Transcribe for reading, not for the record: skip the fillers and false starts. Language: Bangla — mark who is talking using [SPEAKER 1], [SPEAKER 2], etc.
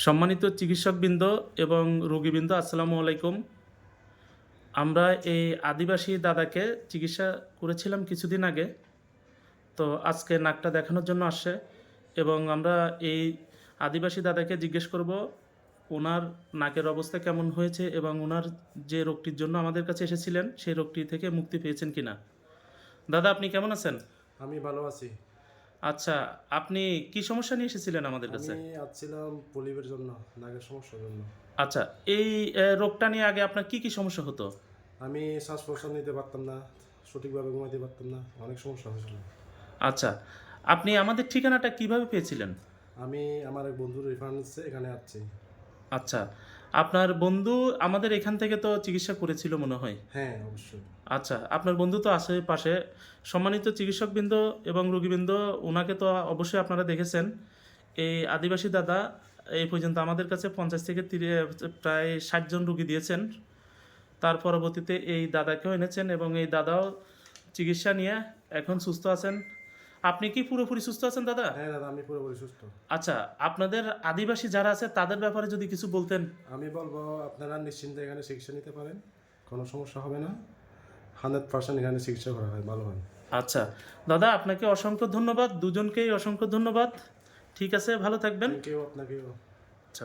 [SPEAKER 1] সম্মানিত চিকিৎসকবৃন্দ এবং রোগীবৃন্দ, আসসালামু আলাইকুম। আমরা এই আদিবাসী দাদাকে চিকিৎসা করেছিলাম কিছুদিন আগে। তো আজকে নাকটা দেখানোর জন্য আসছে এবং আমরা এই আদিবাসী দাদাকে জিজ্ঞেস করব ওনার নাকের অবস্থা কেমন হয়েছে এবং ওনার যে রোগটির জন্য আমাদের কাছে এসেছিলেন সেই রোগটি থেকে মুক্তি পেয়েছেন কিনা। দাদা, আপনি কেমন আছেন?
[SPEAKER 2] আমি ভালো আছি।
[SPEAKER 1] আচ্ছা, আপনি কি সমস্যা নিয়ে এসেছিলেন আমাদের কাছে?
[SPEAKER 2] আমি আসছিলাম পলিপের জন্য, নাকের সমস্যার জন্য।
[SPEAKER 1] আচ্ছা, এই রোগটা নিয়ে আগে আপনার কি সমস্যা হতো?
[SPEAKER 2] আমি শ্বাস প্রশ্বাস নিতে পারতাম না, সঠিকভাবে ঘুমাইতে পারতাম না, অনেক সমস্যা হয়েছিল।
[SPEAKER 1] আচ্ছা, আপনি আমাদের ঠিকানাটা কিভাবে পেয়েছিলেন?
[SPEAKER 2] আমি আমার এক বন্ধুর রেফারেন্সে এখানে আসছি।
[SPEAKER 1] আচ্ছা, আপনার বন্ধু আমাদের এখান থেকে তো চিকিৎসা করেছিল মনে হয়।
[SPEAKER 2] হ্যাঁ, অবশ্যই।
[SPEAKER 1] আচ্ছা, আপনার বন্ধু তো আশেপাশে। সম্মানিত চিকিৎসকবৃন্দ এবং রোগীবৃন্দ, ওনাকে তো অবশ্যই আপনারা দেখেছেন। এই আদিবাসী দাদা এই পর্যন্ত আমাদের কাছে 50 থেকে প্রায় 60 জন রোগী দিয়েছেন। তার পরবর্তীতে এই দাদাকেও এনেছেন এবং এই দাদাও চিকিৎসা নিয়ে এখন সুস্থ আছেন। আপনি কি পুরোপুরি সুস্থ আছেন দাদা?
[SPEAKER 2] হ্যাঁ দাদা, আমি পুরোপুরি সুস্থ।
[SPEAKER 1] আচ্ছা, আপনাদের আদিবাসী যারা আছে তাদের ব্যাপারে যদি কিছু বলতেন।
[SPEAKER 2] আমি বলবো আপনারা নিশ্চিন্তে এখানে চিকিৎসা নিতে পারেন, কোনো সমস্যা হবে না। 100% এখানে চিকিৎসা করা হয়, ভালো হয়।
[SPEAKER 1] আচ্ছা দাদা, আপনাকে অসংখ্য ধন্যবাদ, দুজনকেই অসংখ্য ধন্যবাদ। ঠিক আছে, ভালো থাকবেন।
[SPEAKER 2] থ্যাংক ইউ, আপনাকেও।
[SPEAKER 1] আচ্ছা।